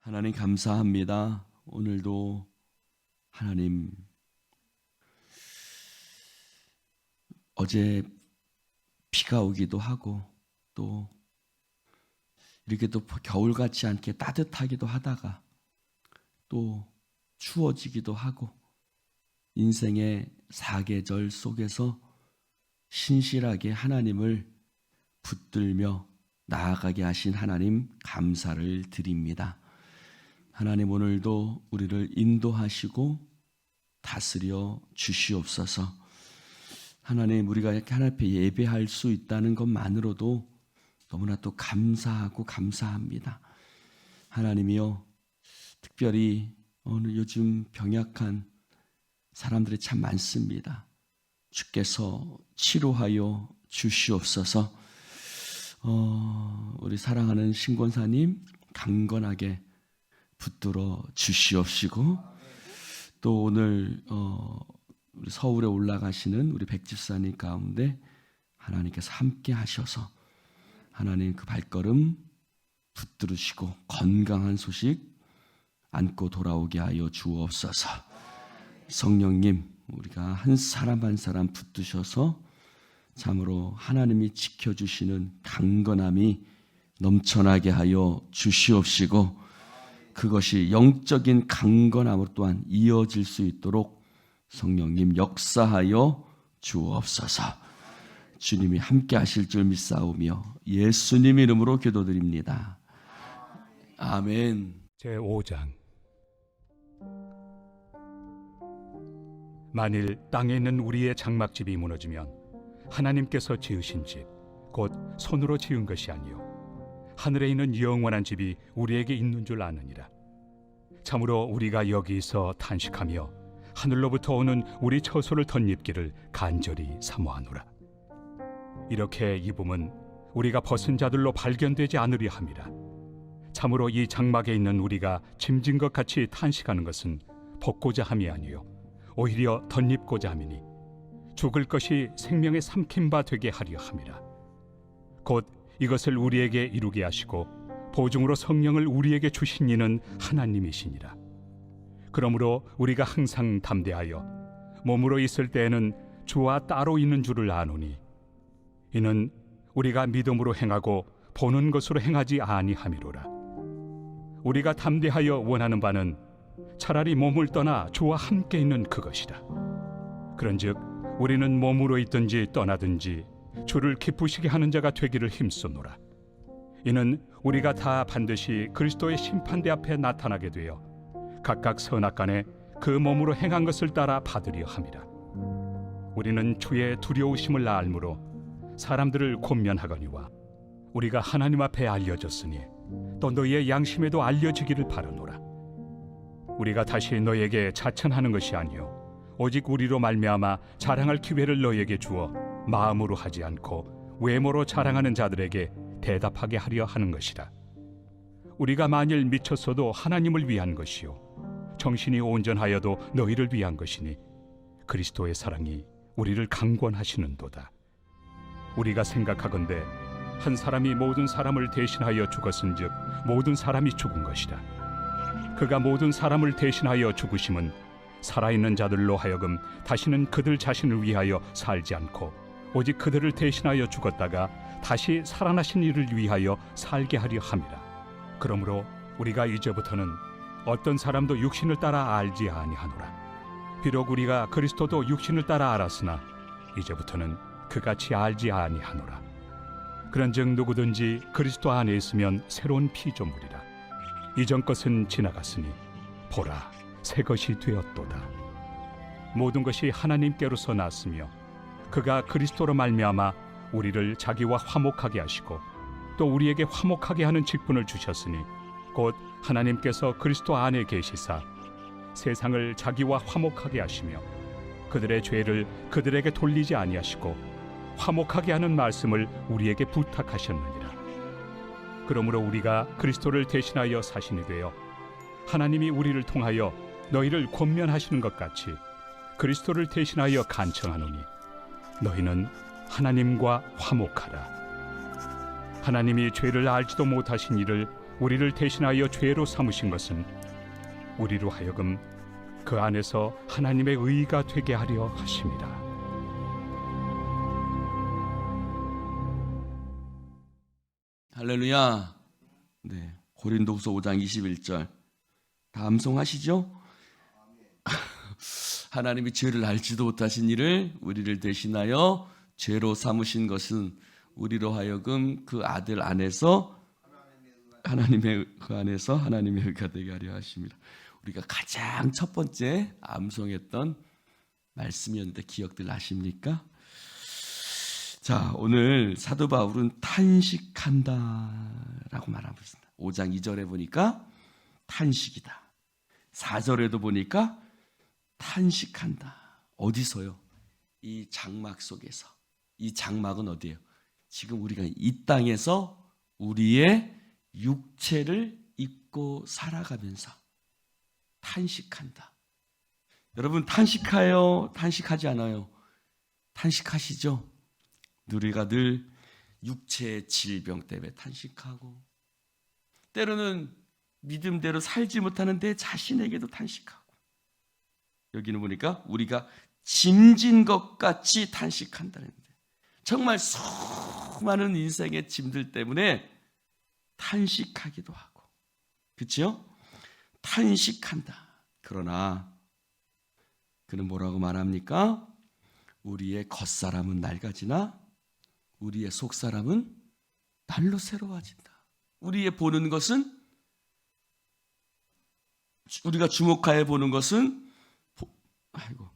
하나님 감사합니다. 오늘도 하나님 어제 비가 오기도 하고 또 이렇게 또 겨울 같지 않게 따뜻하기도 하다가 또 추워지기도 하고 인생의 사계절 속에서 신실하게 하나님을 붙들며 나아가게 하신 하나님 감사를 드립니다. 하나님 오늘도 우리를 인도하시고 다스려 주시옵소서. 하나님 우리가 이렇게 하나님 앞에 예배할 수 있다는 것만으로도 너무나 또 감사하고 감사합니다. 하나님이여, 특별히 오늘 요즘 병약한 사람들이 참 많습니다. 주께서 치료하여 주시옵소서. 우리 사랑하는 신권사님 강건하게 붙들어 주시옵시고, 또 오늘 우리 서울에 올라가시는 우리 백집사님 가운데 하나님께서 함께 하셔서 하나님 그 발걸음 붙들으시고 건강한 소식 안고 돌아오게 하여 주옵소서. 성령님, 우리가 한 사람 한 사람 붙드셔서 참으로 하나님이 지켜주시는 강건함이 넘쳐나게 하여 주시옵시고, 그것이 영적인 강건함으로 또한 이어질 수 있도록 성령님 역사하여 주옵소서. 주님이 함께 하실 줄 믿사오며 예수님 이름으로 기도드립니다. 아멘. 제5장. 만일 땅에 있는 우리의 장막집이 무너지면 하나님께서 지으신 집, 곧 손으로 지은 것이 아니요 하늘에 있는 영원한 집이 우리에게 있는 줄 아느니라. 참으로 우리가 여기서 탄식하며 하늘로부터 오는 우리 처소를 덧입기를 간절히 사모하노라. 이렇게 입음은 우리가 벗은 자들로 발견되지 않으려 함이라. 참으로 이 장막에 있는 우리가 짐진 것 같이 탄식하는 것은 벗고자 함이 아니요 오히려 덧입고자 함이니 죽을 것이 생명의 삼킨 바 되게 하려 함이라. 곧 이것을 우리에게 이루게 하시고 보증으로 성령을 우리에게 주신 이는 하나님이시니라. 그러므로 우리가 항상 담대하여 몸으로 있을 때에는 주와 따로 있는 줄을 아노니, 이는 우리가 믿음으로 행하고 보는 것으로 행하지 아니함이로라. 우리가 담대하여 원하는 바는 차라리 몸을 떠나 주와 함께 있는 그것이라. 그런즉 우리는 몸으로 있든지 떠나든지 주를 기쁘시게 하는 자가 되기를 힘쓰노라. 이는 우리가 다 반드시 그리스도의 심판대 앞에 나타나게 되어 각각 선악간에 그 몸으로 행한 것을 따라 받으려 함이라. 우리는 주의 두려우심을 알므로 사람들을 권면하거니와 우리가 하나님 앞에 알려졌으니 또 너희의 양심에도 알려지기를 바라노라. 우리가 다시 너희에게 자천하는 것이 아니요 오직 우리로 말미암아 자랑할 기회를 너희에게 주어 마음으로 하지 않고 외모로 자랑하는 자들에게 대답하게 하려 하는 것이라. 우리가 만일 미쳤어도 하나님을 위한 것이요 정신이 온전하여도 너희를 위한 것이니 그리스도의 사랑이 우리를 강권하시는도다. 우리가 생각하건대 한 사람이 모든 사람을 대신하여 죽었은즉 모든 사람이 죽은 것이라. 그가 모든 사람을 대신하여 죽으심은 살아있는 자들로 하여금 다시는 그들 자신을 위하여 살지 않고 오직 그들을 대신하여 죽었다가 다시 살아나신 이를 위하여 살게 하려 함이라. 그러므로 우리가 이제부터는 어떤 사람도 육신을 따라 알지 아니하노라. 비록 우리가 그리스도도 육신을 따라 알았으나 이제부터는 그같이 알지 아니하노라. 그런즉 누구든지 그리스도 안에 있으면 새로운 피조물이라. 이전 것은 지나갔으니 보라 새 것이 되었도다. 모든 것이 하나님께로서 났으며 그가 그리스도로 말미암아 우리를 자기와 화목하게 하시고 또 우리에게 화목하게 하는 직분을 주셨으니 곧 하나님께서 그리스도 안에 계시사 세상을 자기와 화목하게 하시며 그들의 죄를 그들에게 돌리지 아니하시고 화목하게 하는 말씀을 우리에게 부탁하셨느니라. 그러므로 우리가 그리스도를 대신하여 사신이 되어 하나님이 우리를 통하여 너희를 권면하시는 것 같이 그리스도를 대신하여 간청하노니 너희는 하나님과 화목하라. 하나님이 죄를 알지도 못하신 이를 우리를 대신하여 죄로 삼으신 것은 우리로 하여금 그 안에서 하나님의 의가 되게 하려 하심이라. 할렐루야. 네, 고린도후서 5장 21절 다 암송하시죠? 하나님이 죄를 알지도 못하신 이를 우리를 대신하여 죄로 삼으신 것은 우리로 하여금 그 아들 안에서 하나님의 의가 되게 하려 하십니다. 우리가 가장 첫 번째 암송했던 말씀이었는데 기억들 나십니까? 자, 오늘 사도 바울은 탄식한다라고 말하고 있습니다. 5장 2절에 보니까 탄식이다. 4절에도 보니까 탄식한다. 어디서요? 이 장막 속에서. 이 장막은 어디예요? 지금 우리가 이 땅에서 우리의 육체를 입고 살아가면서 탄식한다. 여러분 탄식해요? 탄식하지 않아요? 탄식하시죠? 우리가 늘 육체의 질병 때문에 탄식하고, 때로는 믿음대로 살지 못하는 내 자신에게도 탄식하고, 여기는 보니까 우리가 짐진 것 같이 탄식한다는데, 정말 수많은 인생의 짐들 때문에 탄식하기도 하고, 그렇죠? 탄식한다. 그러나 그는 뭐라고 말합니까? 우리의 겉사람은 낡아지나 우리의 속사람은 날로 새로워진다. 우리의 보는 것은, 우리가 주목하여 보는 것은,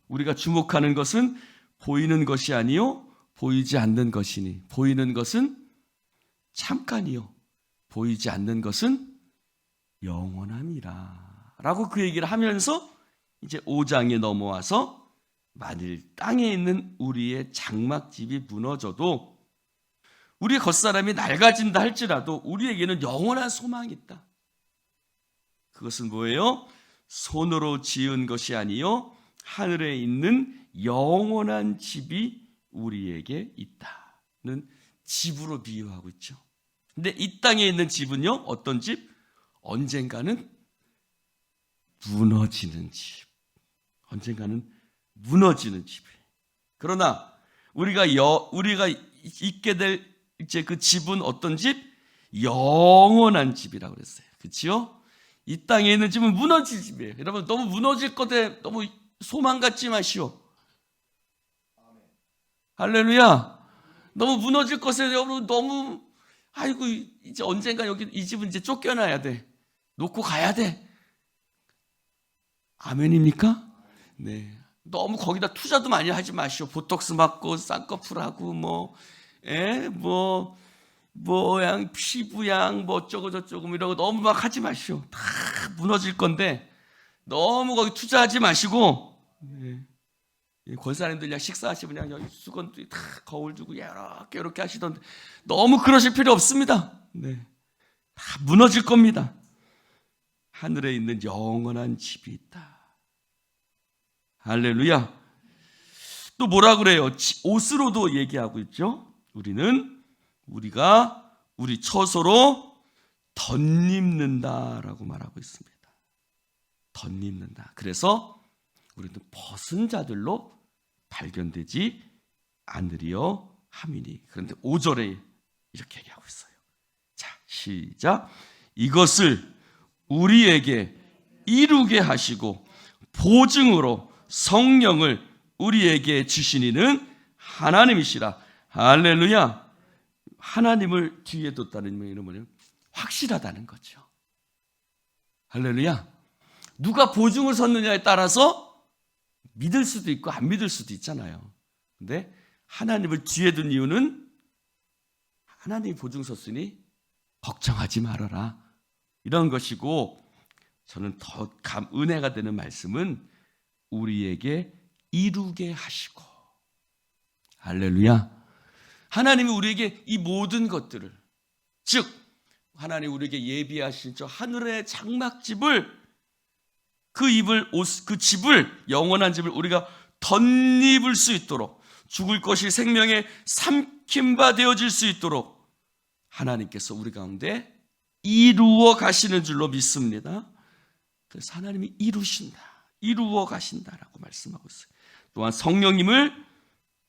우리가 주목하는 것은 보이는 것이 아니요 보이지 않는 것이니, 보이는 것은 잠깐이요 보이지 않는 것은 영원함이라 라고 그 얘기를 하면서 이제 5장에 넘어와서 만일 땅에 있는 우리의 장막집이 무너져도, 우리의 겉사람이 낡아진다 할지라도 우리에게는 영원한 소망이 있다. 그것은 뭐예요? 손으로 지은 것이 아니요 하늘에 있는 영원한 집이 우리에게 있다는 집으로 비유하고 있죠. 근데 이 땅에 있는 집은요, 어떤 집? 언젠가는 무너지는 집. 언젠가는 무너지는 집이에요. 그러나 우리가 있게 될 이제 그 집은 어떤 집? 영원한 집이라고 그랬어요. 그렇죠? 이 땅에 있는 집은 무너질 집이에요. 여러분 너무 무너질 것에 너무 소망 갖지 마시오. 할렐루야. 너무 무너질 것에 여러분 너무 아이고 이제 언젠가 여기 이 집은 이제 쫓겨나야 돼. 놓고 가야 돼. 아멘입니까? 네. 너무 거기다 투자도 많이 하지 마시오. 보톡스 맞고 쌍꺼풀하고 모양 피부양 뭐 어쩌고 저쩌고 이러고 너무 막 하지 마시오. 다 무너질 건데 너무 거기 투자하지 마시고, 네. 권사님들 그냥 식사하시면 그냥 여기 수건들이 다 거울 주고 이렇게 하시던데 너무 그러실 필요 없습니다. 네. 다 무너질 겁니다. 하늘에 있는 영원한 집이 있다. 할렐루야. 또 뭐라 그래요? 옷으로도 얘기하고 있죠. 우리가 우리 처소로 덧입는다라고 말하고 있습니다. 덧입는다. 그래서 우리는 벗은 자들로 발견되지 않으리여 함이니. 그런데 5절에 이렇게 얘기하고 있어요. 자, 시작. 이것을 우리에게 이루게 하시고 보증으로 성령을 우리에게 주시니는 하나님이시라. 할렐루야. 하나님을 뒤에 뒀다는 의미는 뭐냐면 확실하다는 거죠. 할렐루야. 누가 보증을 섰느냐에 따라서 믿을 수도 있고 안 믿을 수도 있잖아요. 근데 하나님을 뒤에 둔 이유는 하나님이 보증 섰으니 걱정하지 말아라, 이런 것이고, 저는 더 은혜가 되는 말씀은 우리에게 이루게 하시고. 할렐루야. 하나님이 우리에게 이 모든 것들을, 즉 하나님이 우리에게 예비하신 저 하늘의 장막집을, 그 집을, 영원한 집을 우리가 덧입을 수 있도록, 죽을 것이 생명의 삼킴바 되어질 수 있도록 하나님께서 우리 가운데 이루어 가시는 줄로 믿습니다. 그래서 하나님이 이루신다, 이루어 가신다라고 말씀하고 있어요. 또한 성령님을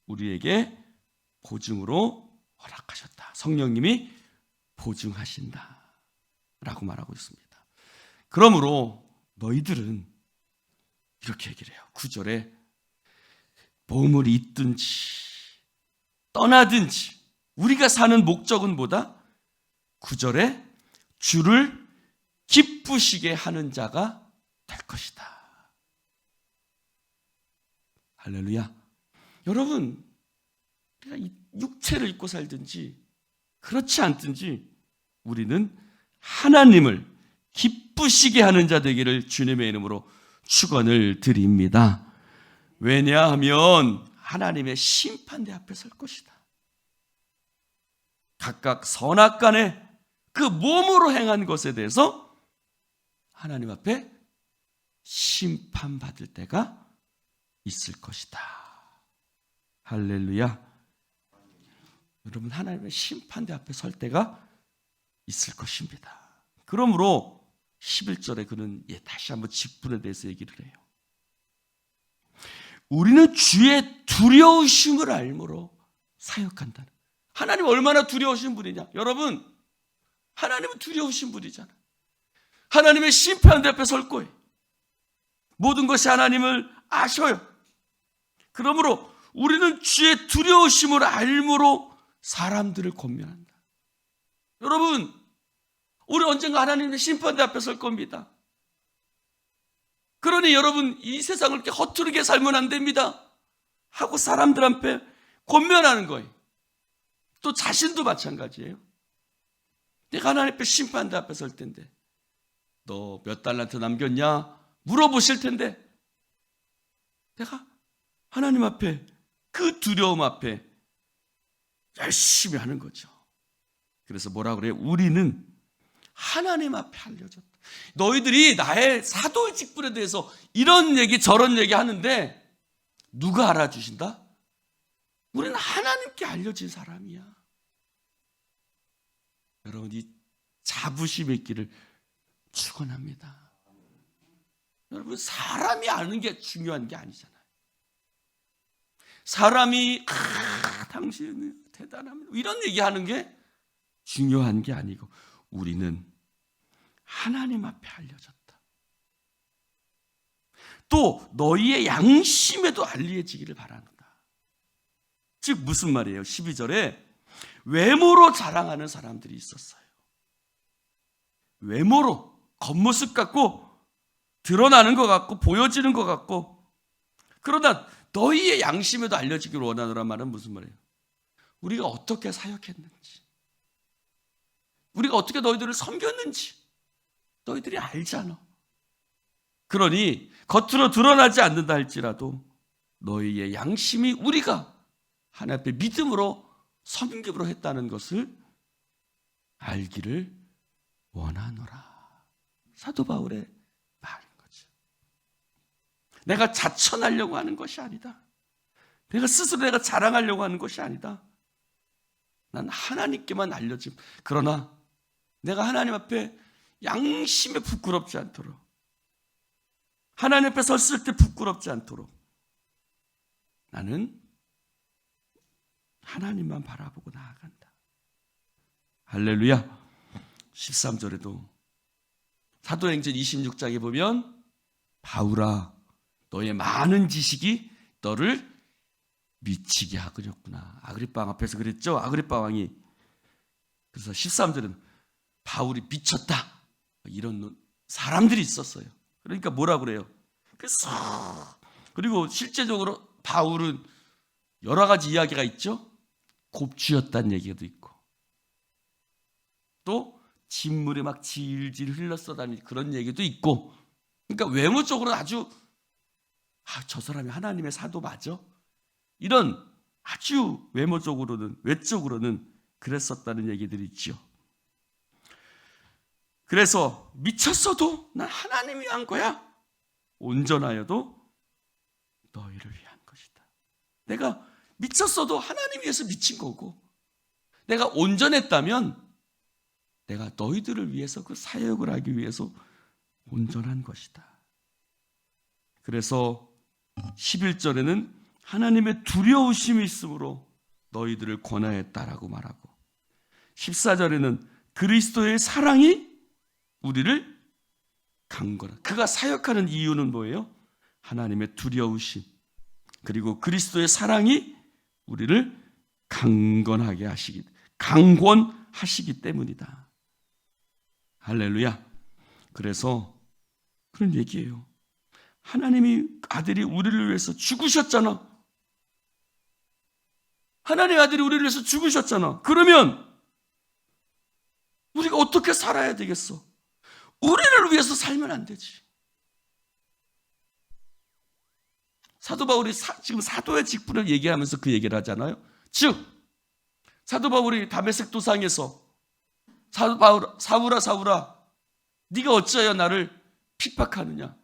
우리에게 보증으로 허락하셨다. 성령님이 보증하신다 라고 말하고 있습니다. 그러므로 너희들은 이렇게 얘기를 해요. 9절에 몸을 잇든지 떠나든지 우리가 사는 목적은 뭐다? 9절에 주를 기쁘시게 하는 자가 될 것이다. 할렐루야. 여러분, 우리가 이 육체를 입고 살든지 그렇지 않든지 우리는 하나님을 기쁘시게 하는 자 되기를 주님의 이름으로 축원을 드립니다. 왜냐하면 하나님의 심판대 앞에 설 것이다. 각각 선악간에 그 몸으로 행한 것에 대해서 하나님 앞에 심판받을 때가 있을 것이다. 할렐루야. 여러분, 하나님의 심판대 앞에 설 때가 있을 것입니다. 그러므로 11절에 그는 다시 한번 직분에 대해서 얘기를 해요. 우리는 주의 두려우심을 알므로 사역한다는. 하나님 얼마나 두려우신 분이냐. 여러분, 하나님은 두려우신 분이잖아. 하나님의 심판대 앞에 설 거예요. 모든 것이 하나님을 아셔요. 그러므로 우리는 주의 두려우심을 알므로 사람들을 권면한다. 여러분, 우리 언젠가 하나님의 심판대 앞에 설 겁니다. 그러니 여러분, 이 세상을 이렇게 허투루게 살면 안 됩니다 하고 사람들 앞에 권면하는 거예요. 또 자신도 마찬가지예요. 내가 하나님 앞에 심판대 앞에 설 텐데 너 몇 달란트 남겼냐 물어보실 텐데 내가 하나님 앞에 그 두려움 앞에 열심히 하는 거죠. 그래서 뭐라 그래요? 우리는 하나님 앞에 알려졌다. 너희들이 나의 사도의 직분에 대해서 이런 얘기 저런 얘기 하는데 누가 알아주신다? 우리는 하나님께 알려진 사람이야. 여러분, 이 자부심 있기를 축원합니다. 여러분, 사람이 아는 게 중요한 게 아니잖아요. 사람이 당신은 대단합니다 이런 얘기하는 게 중요한 게 아니고 우리는 하나님 앞에 알려졌다. 또 너희의 양심에도 알려지기를 바란다. 즉 무슨 말이에요? 12절에 외모로 자랑하는 사람들이 있었어요. 외모로 겉모습 같고 드러나는 것 같고 보여지는 것 같고, 그러나 너희의 양심에도 알려지기를 원하노란 말은 무슨 말이에요? 우리가 어떻게 사역했는지, 우리가 어떻게 너희들을 섬겼는지 너희들이 알잖아. 그러니 겉으로 드러나지 않는다 할지라도 너희의 양심이 우리가 하나님 앞에 믿음으로 섬김으로 했다는 것을 알기를 원하노라. 사도 바울의 말인 거죠. 내가 자천하려고 하는 것이 아니다. 내가 스스로 내가 자랑하려고 하는 것이 아니다. 난 하나님께만 알려짐. 그러나 내가 하나님 앞에 양심에 부끄럽지 않도록, 하나님 앞에 섰을 때 부끄럽지 않도록 나는 하나님만 바라보고 나아간다. 할렐루야. 13절에도 사도행전 26장에 보면 바울아 너의 많은 지식이 너를 미치게 하거렸구나. 아그리빠 왕 앞에서 그랬죠. 아그리빠 왕이. 그래서 13절은 바울이 미쳤다 이런 사람들이 있었어요. 그러니까 뭐라 그래요? 그리고 실제적으로 바울은 여러 가지 이야기가 있죠. 곱주였다는 얘기도 있고 또 진물에 막 질질 흘렀어다니 그런 얘기도 있고, 그러니까 외모적으로는 아주 저 사람이 하나님의 사도 맞아? 이런 아주 외모적으로는 외적으로는 그랬었다는 얘기들이 있죠. 그래서 미쳤어도 난 하나님 위한 거야. 온전하여도 너희를 위한 것이다. 내가 미쳤어도 하나님 위해서 미친 거고, 내가 온전했다면 내가 너희들을 위해서 그 사역을 하기 위해서 온전한 것이다. 그래서 11절에는 하나님의 두려우심이 있으므로 너희들을 권하였다라고 말하고 14절에는 그리스도의 사랑이 우리를 강건하다. 그가 사역하는 이유는 뭐예요? 하나님의 두려우심 그리고 그리스도의 사랑이 우리를 강권하시기 때문이다. 할렐루야. 그래서 그런 얘기예요. 하나님이 아들이 우리를 위해서 죽으셨잖아. 하나님의 아들이 우리를 위해서 죽으셨잖아. 그러면 우리가 어떻게 살아야 되겠어? 우리를 위해서 살면 안 되지. 사도 바울이 지금 사도의 직분을 얘기하면서 그 얘기를 하잖아요. 즉 사도 바울이 다메섹 도상에서 사울아 네가 어찌하여 나를 핍박하느냐?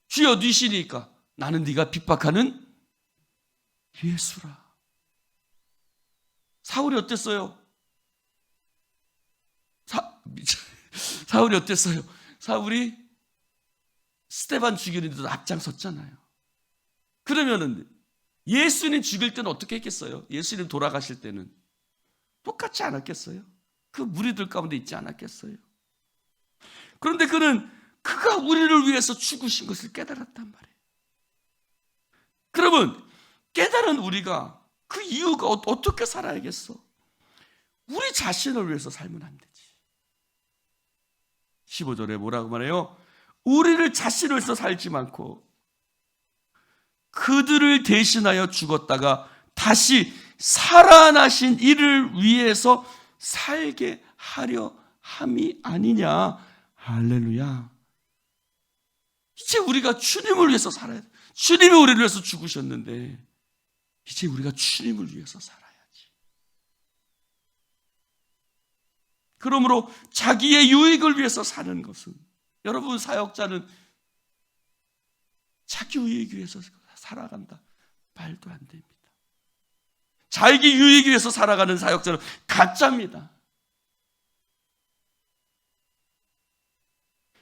주여 니시니까 나는 네가 핍박하는 예수라. 사울이 어땠어요? 사울이 어땠어요? 사울이 스데반 죽이는 데도 앞장섰잖아요. 그러면은 예수님 죽일 때는 어떻게 했겠어요? 예수님 돌아가실 때는 똑같지 않았겠어요? 그 무리들 가운데 있지 않았겠어요? 그런데 그가 우리를 위해서 죽으신 것을 깨달았단 말이에요. 그러면 깨달은 우리가 그 이유가 어떻게 살아야겠어? 우리 자신을 위해서 살면 안 되지. 15절에 뭐라고 말해요? 우리를 자신을 위해서 살지 않고 그들을 대신하여 죽었다가 다시 살아나신 이를 위해서 살게 하려 함이 아니냐. 할렐루야. 이제 우리가 주님을 위해서 살아야 돼. 주님이 우리를 위해서 죽으셨는데 이제 우리가 주님을 위해서 살아야지. 그러므로 자기의 유익을 위해서 사는 것은, 여러분 사역자는 자기 유익 위해서 살아간다. 말도 안 됩니다. 자기 유익 위해서 살아가는 사역자는 가짜입니다.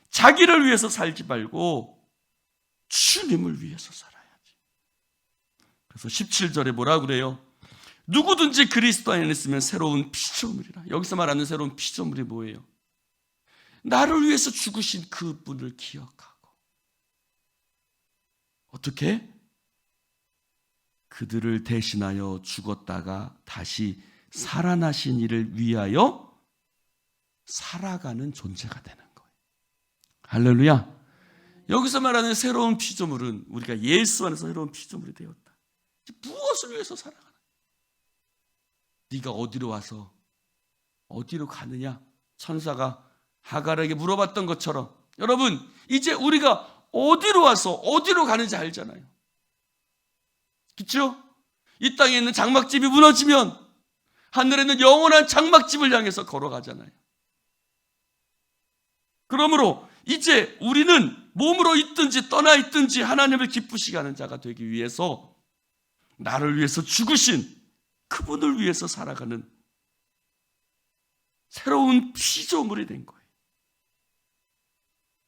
자기를 위해서 살지 말고 주님을 위해서 살아야지. 그래서 17절에 뭐라 그래요? 누구든지 그리스도 안에 있으면 새로운 피조물이라. 여기서 말하는 새로운 피조물이 뭐예요? 나를 위해서 죽으신 그분을 기억하고 어떻게? 그들을 대신하여 죽었다가 다시 살아나신 이를 위하여 살아가는 존재가 되는 거예요. 할렐루야. 여기서 말하는 새로운 피조물은 우리가 예수 안에서 새로운 피조물이 되었다. 무엇을 위해서 살아가나? 네가 어디로 와서 어디로 가느냐? 천사가 하갈에게 물어봤던 것처럼 여러분 이제 우리가 어디로 와서 어디로 가는지 알잖아요. 그렇죠? 이 땅에 있는 장막집이 무너지면 하늘에 있는 영원한 장막집을 향해서 걸어가잖아요. 그러므로 이제 우리는 몸으로 있든지 떠나 있든지 하나님을 기쁘시게 하는 자가 되기 위해서 나를 위해서 죽으신 그분을 위해서 살아가는 새로운 피조물이 된 거예요.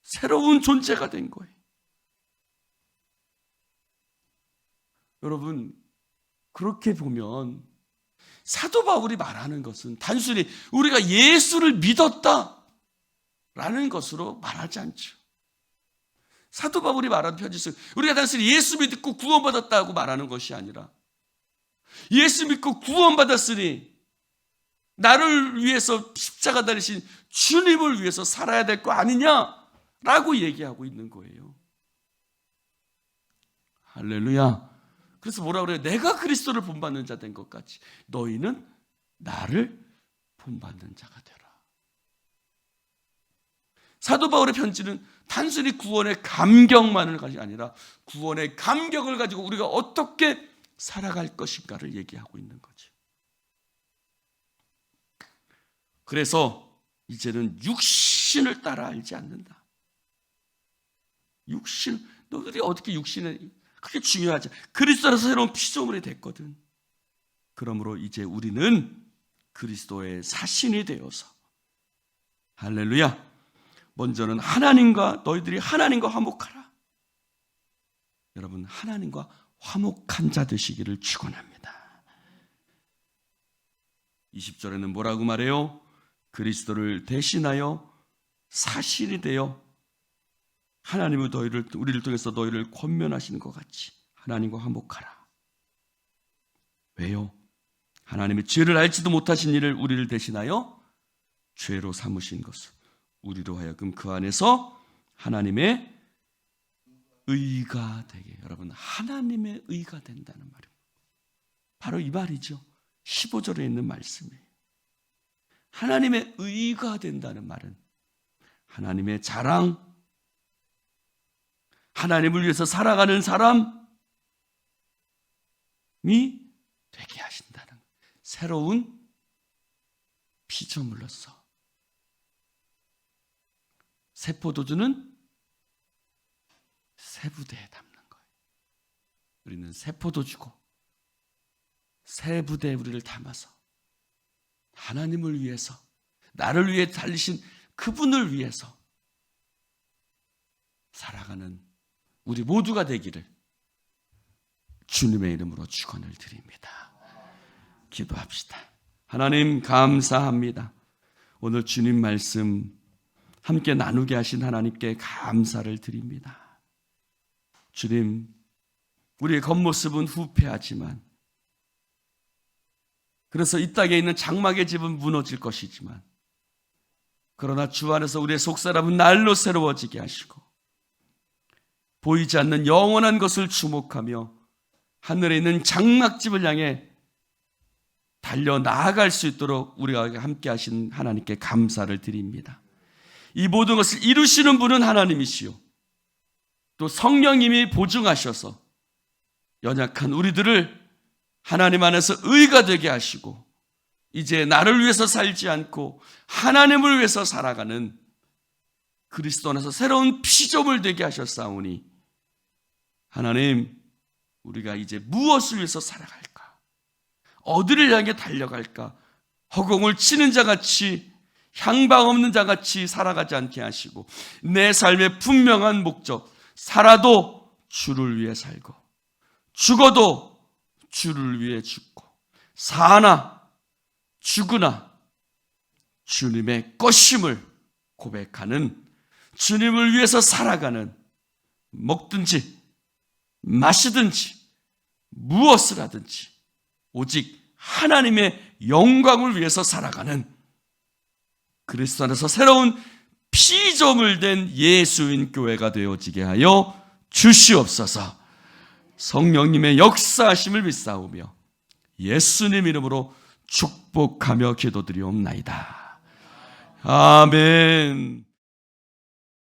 새로운 존재가 된 거예요. 여러분 그렇게 보면 사도 바울이 말하는 것은 단순히 우리가 예수를 믿었다라는 것으로 말하지 않죠. 사도 바울이 말하는 편지서 우리가 단순히 예수 믿고 구원받았다고 말하는 것이 아니라 예수 믿고 구원받았으니 나를 위해서 십자가 달리신 주님을 위해서 살아야 될 거 아니냐라고 얘기하고 있는 거예요. 할렐루야. 그래서 뭐라 그래요? 내가 그리스도를 본받는 자 된 것 같이 너희는 나를 본받는 자가 되라. 사도 바울의 편지는 단순히 구원의 감격만을 가지고 아니라 구원의 감격을 가지고 우리가 어떻게 살아갈 것인가를 얘기하고 있는 거죠. 그래서 이제는 육신을 따라 알지 않는다. 너희들이 어떻게 육신을 그게 중요하지. 그리스도라서 새로운 피조물이 됐거든. 그러므로 이제 우리는 그리스도의 사신이 되어서 할렐루야. 먼저는 너희들이 하나님과 화목하라. 여러분, 하나님과 화목한 자 되시기를 축원합니다. 20절에는 뭐라고 말해요? 그리스도를 대신하여 사실이 되어 하나님은 우리를 통해서 너희를 권면하시는 것 같이 하나님과 화목하라. 왜요? 하나님의 죄를 알지도 못하신 이를 우리를 대신하여 죄로 삼으신 것을 우리로 하여금 그 안에서 하나님의 의가 되게. 여러분, 하나님의 의가 된다는 말입니다. 바로 이 말이죠. 15절에 있는 말씀이에요. 하나님의 의가 된다는 말은 하나님의 자랑, 하나님을 위해서 살아가는 사람이 되게 하신다는 새로운 피조물로서. 새 포도주는 새 부대에 담는 거예요. 우리는 새 포도주고 새 부대에 우리를 담아서 하나님을 위해서, 나를 위해 달리신 그분을 위해서 살아가는 우리 모두가 되기를 주님의 이름으로 축원을 드립니다. 기도합시다. 하나님, 감사합니다. 오늘 주님 말씀 함께 나누게 하신 하나님께 감사를 드립니다. 주님, 우리의 겉모습은 후패하지만, 그래서 이 땅에 있는 장막의 집은 무너질 것이지만, 그러나 주 안에서 우리의 속사람은 날로 새로워지게 하시고 보이지 않는 영원한 것을 주목하며 하늘에 있는 장막집을 향해 달려 나아갈 수 있도록 우리가 함께 하신 하나님께 감사를 드립니다. 이 모든 것을 이루시는 분은 하나님이시요, 또 성령님이 보증하셔서 연약한 우리들을 하나님 안에서 의가 되게 하시고 이제 나를 위해서 살지 않고 하나님을 위해서 살아가는 그리스도 안에서 새로운 피조물 되게 하셨사오니, 하나님, 우리가 이제 무엇을 위해서 살아갈까? 어디를 향해 달려갈까? 허공을 치는 자같이, 향방 없는 자같이 살아가지 않게 하시고 내 삶의 분명한 목적, 살아도 주를 위해 살고 죽어도 주를 위해 죽고 사나 죽으나 주님의 것임을 고백하는, 주님을 위해서 살아가는, 먹든지 마시든지 무엇을 하든지 오직 하나님의 영광을 위해서 살아가는 그리스도 안에서 새로운 피조물 된 예수인 교회가 되어지게 하여 주시옵소서. 성령님의 역사하심을 믿사오며 예수님 이름으로 축복하며 기도드리옵나이다. 아멘.